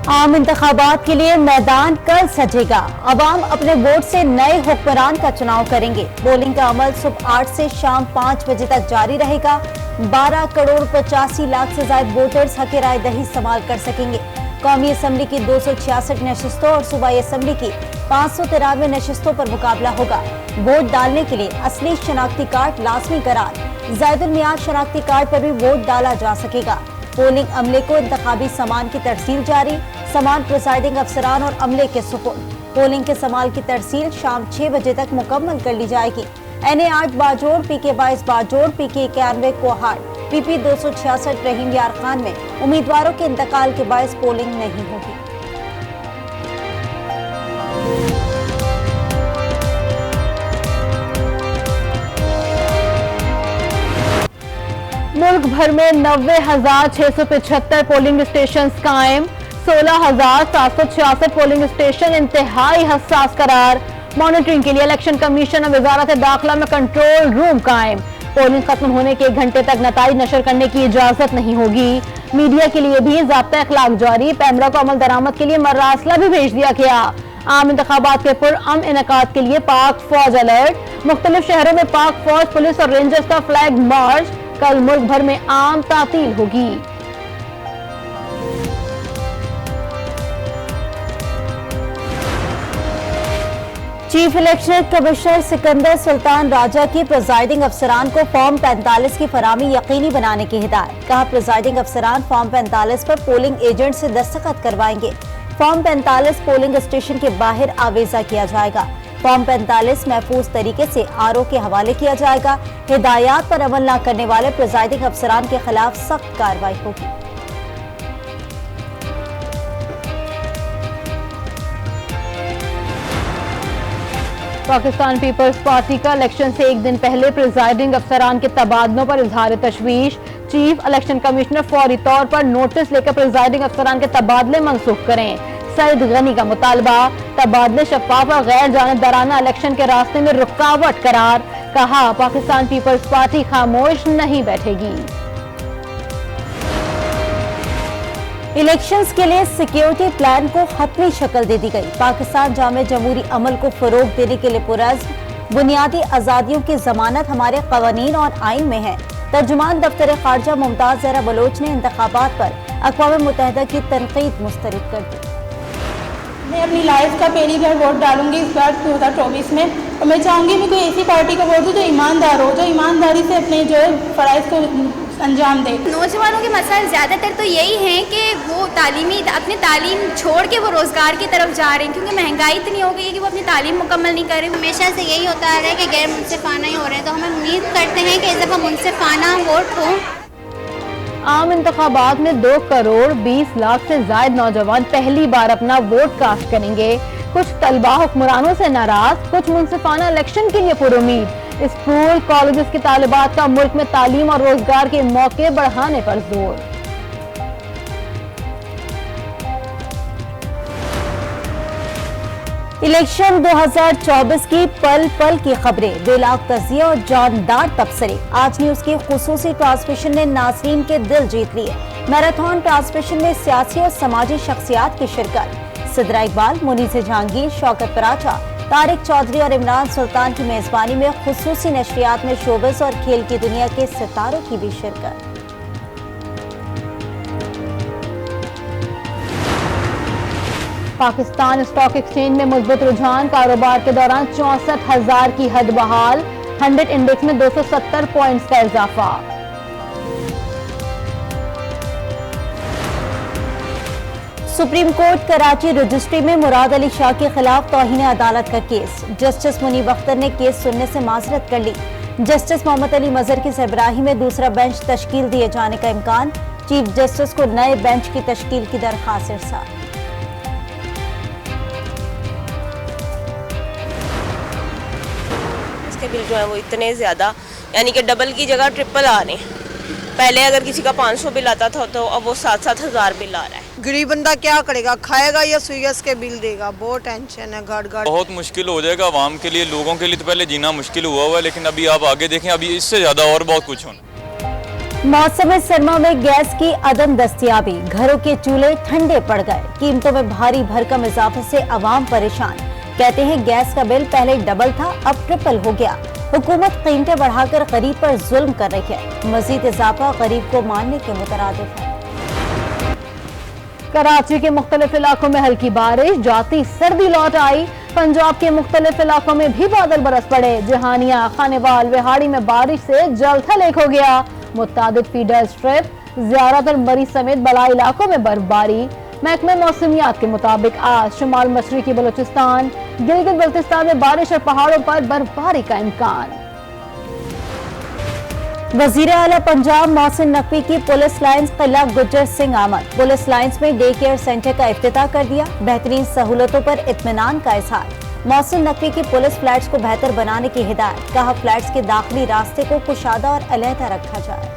आम इंतखाबात के लिए मैदान कल सजेगा। अवाम अपने वोट से नए हुक्मरान का चुनाव करेंगे। पोलिंग का अमल सुबह 8 से शाम 5 बजे तक जारी रहेगा। 12 करोड़ 85 लाख से ज्यादा वोटर्स हक राय दही इस्तेमाल कर सकेंगे। कौमी असम्बली की 266 नशिस्तों और सूबाई असम्बली की 593 नशिस्तों पर मुकाबला होगा। वोट डालने के लिए असली शनाख्ती कार्ड लाजमी करार। ज़ायदुल मियाद शनाख्ती कार्ड पर भी वोट डाला जा सकेगा। पोलिंग अमले को इंतखाबी सामान की तरसील जारी। सामान प्रिसाइडिंग अफसरान और अमले के सुपुर्द। पोलिंग के सामान की तरसील शाम 6 बजे तक मुकम्मल कर ली जाएगी। NA 8 Bajaur, PK 22 Bajaur, PK 91 कोहाड़, PP 266 रहीम यार खान में उम्मीदवारों के इंतकाल के बायस पोलिंग नहीं होगी। मुल्क भर में 90,675 पोलिंग स्टेशन कायम। 16,766 पोलिंग स्टेशन इंतहाई हसास करार। मॉनिटरिंग के लिए इलेक्शन कमीशन और वजारत दाखिला में कंट्रोल रूम कायम। पोलिंग खत्म होने के 1 घंटे तक नताइज नशर करने की इजाजत नहीं होगी। मीडिया के लिए भी ज़ाब्ता अखलाक जारी। पैमरा को अमल दरामद के लिए मरासला भी भेज दिया गया। आम इंतखाबात के पुरअमन इनेकाद के लिए पाक फौज अलर्ट। मुख्तलिफ शहरों में पाक फौज, पुलिस और रेंजर्स का फ्लैग मार्च। कल मुल्क भर में आम तातील होगी। Chief election commissioner Sikandar Sultan Raja की प्रिजाइडिंग अफसरान को फॉर्म 45 की फराहमी यकीनी बनाने की हिदायत। कहा, प्रिजाइडिंग अफसरान फॉर्म 45 पर पोलिंग एजेंट से दस्तखत करवाएंगे। फॉर्म 45 पोलिंग स्टेशन के बाहर आवेजा किया जाएगा। फॉर्म 45 महफूज तरीके से RO के हवाले किया जाएगा। हिदायत पर अमल न करने वाले प्रिजाइडिंग अफसरान के खिलाफ सख्त कार्रवाई होगी। पाकिस्तान पीपल्स पार्टी का इलेक्शन से 1 दिन पहले प्रिजाइडिंग अफसरान के तबादलों पर इजहार तशवीश। चीफ इलेक्शन कमिश्नर फौरी तौर पर नोटिस लेकर प्रिजाइडिंग अफसरान के तबादले मनसूख करें। सईद गनी का मुतालबा, तबादले शफाफ और गैर जानिबदाराना इलेक्शन के रास्ते में रुकावट करार। कहा, पाकिस्तान पीपल्स पार्टी खामोश नहीं बैठेगी। इलेक्शंस के लिए सिक्योरिटी प्लान को हतमी शक्ल दे दी गई। पाकिस्तान जामे जमहूरी अमल को फरोग देने के लिए पुरअज़्म बुनियादी आज़ादियों की जमानत हमारे कवानीन और आइन में है। तर्जुमान दफ्तर खारजा मुमताज ज़हरा बलोच ने इंतखाबात पर अक़वाम मुत्तहिदा की तनकीद मुस्तरद कर दी। मैं अपनी लाइफ का पहली बार वोट डालूंगी इस बार 2024 में, और मैं चाहूँगी मैं कोई ऐसी पार्टी का वोट दूँ जो ईमानदार हो, जो ईमानदारी से अपने जो फ़राइज़ को अंजाम दे। नौजवानों के मसाइल ज़्यादातर तो यही हैं कि वो अपनी तालीम छोड़ के वो रोज़गार की तरफ जा रहे हैं, क्योंकि महंगाई इतनी हो गई है कि वो अपनी तालीम मुकम्मल नहीं कर रहे। हमेशा से यही होता आ रहा है कि गैर मुनसिफाना ही हो रहे हैं, तो हमें उम्मीद करते हैं कि इस दफ़ा मुनसिफाना वोट हो। आम इंतखाबात में 2 करोड़ 20 लाख से ज्यादा नौजवान पहली बार अपना वोट कास्ट करेंगे। कुछ तलबा हुक्मरानों से नाराज, कुछ मुनसिफाना इलेक्शन के लिए पुरुमीद। स्कूल कॉलेजेस की तालिबात का मुल्क में तालीम और रोजगार के मौके बढ़ाने पर जोर। इलेक्शन 2024 की पल पल की खबरें, बेलाग तज़िया और जानदार तबसरे। आज न्यूज की खुसूसी ट्रांसमिशन ने नाज़रीन के दिल जीत लिए। मैराथन ट्रांसमिशन में सियासी और समाजी शख्सियात की शिरकत। सिद्रा इकबाल, मुनीस जहांगीर, शौकत पराठा, तारिक चौधरी और इमरान सुल्तान की मेजबानी में खुसूसी नशरियात में शोबिस और खेल की दुनिया के सितारों की भी शिरकत। पाकिस्तान स्टॉक एक्सचेंज में मुस्बत रुझान, कारोबार के दौरान 64,000 की हद बहाल। 100 इंडेक्स में 270 पॉइंट्स का इजाफा। सुप्रीम कोर्ट कराची रजिस्ट्री में मुराद अली शाह के खिलाफ तौहीन अदालत का केस। जस्टिस मुनीब अख्तर ने केस सुनने से माजरत कर ली। जस्टिस मोहम्मद अली मजहर की सरबराही में दूसरा बेंच तश्कील दिए जाने का इम्कान। चीफ जस्टिस को नए बेंच की तश्कील की दरख्वास्त इरसाल। बिल जो है वो इतने ज़्यादा, यानी कि डबल की जगह ट्रिपल आ रहे हैं। पहले अगर किसी का 500 बिल आता था तो अब वो 7-7 हज़ार बिल आ रहा है। गरीब बंदा क्या करेगा, खाएगा या स्विगस के बिल देगा? बहुत टेंशन है, घर घर बहुत मुश्किल हो जाएगा आवाम के लिए। लोगों के लिए तो पहले जीना मुश्किल हुआ है, लेकिन अभी आप आगे देखें, अभी इससे ज़्यादा और बहुत कुछ होना। मौसम सरमा में गैस की अदम दस्तियाबी, घरों के चूल्हे ठंडे पड़ गए। कीमतों में भारी भरकम इजाफे से अवाम परेशान। कहते हैं गैस का बिल पहले डबल था, अब ट्रिपल हो गया। हुकूमत कीमतें बढ़ाकर गरीब पर जुल्म कर रही है। मजीद इजाफा गरीब को मारने के मुतरादिफ है। कराची के मुख्तलिफ इलाकों में हल्की बारिश, जाती सर्दी लौट आई। पंजाब के मुख्तलिफ इलाकों में भी बादल बरस पड़े। जहानिया, खानेवाल, विहाड़ी में बारिश से जल थल एक हो गया। मुतादिद फीडर स्ट्रिप, ज्यादातर मरी समेत बला इलाकों में बर्फबारी। महकमे मौसमियात के मुताबिक आज शुमाल मशरिकी बलूचिस्तान, गिलगित बल्तिस्तान में बारिश और पहाड़ों पर बर्फबारी का इम्कान। वजीर आला पंजाब मोहसिन नकवी की पुलिस लाइन्स किला गुज्जर सिंह आमद। पुलिस लाइन्स में डे केयर सेंटर का इफ्तिताह कर दिया। बेहतरीन सहूलतों पर इत्मीनान का इजहार। मोहसिन नकवी की पुलिस फ्लैट्स को बेहतर बनाने की हिदायत। कहा फ्लैट्स के दाखिली रास्ते को कुशादा और अलहदा रखा जाए।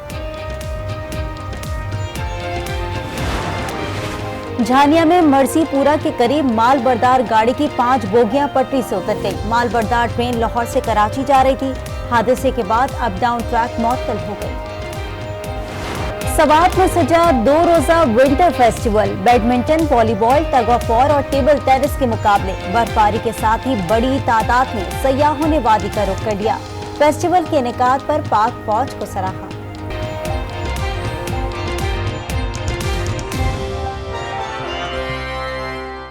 झानिया में मर्सीपुरा के करीब माल बरदार गाड़ी की 5 बोगियां पटरी से उतर गई। माल बरदार ट्रेन लाहौर से कराची जा रही थी। हादसे के बाद अप डाउन ट्रैक मअतल हो गई। सवात में सजा 2 रोजा winter festival. Badminton, volleyball, tug of war और टेबल टेनिस के मुकाबले। बर्फबारी के साथ ही बड़ी तादाद में सयाहों ने वादी का रुख कर लिया। फेस्टिवल के इनेकाद पर पाक फौज को सराहा।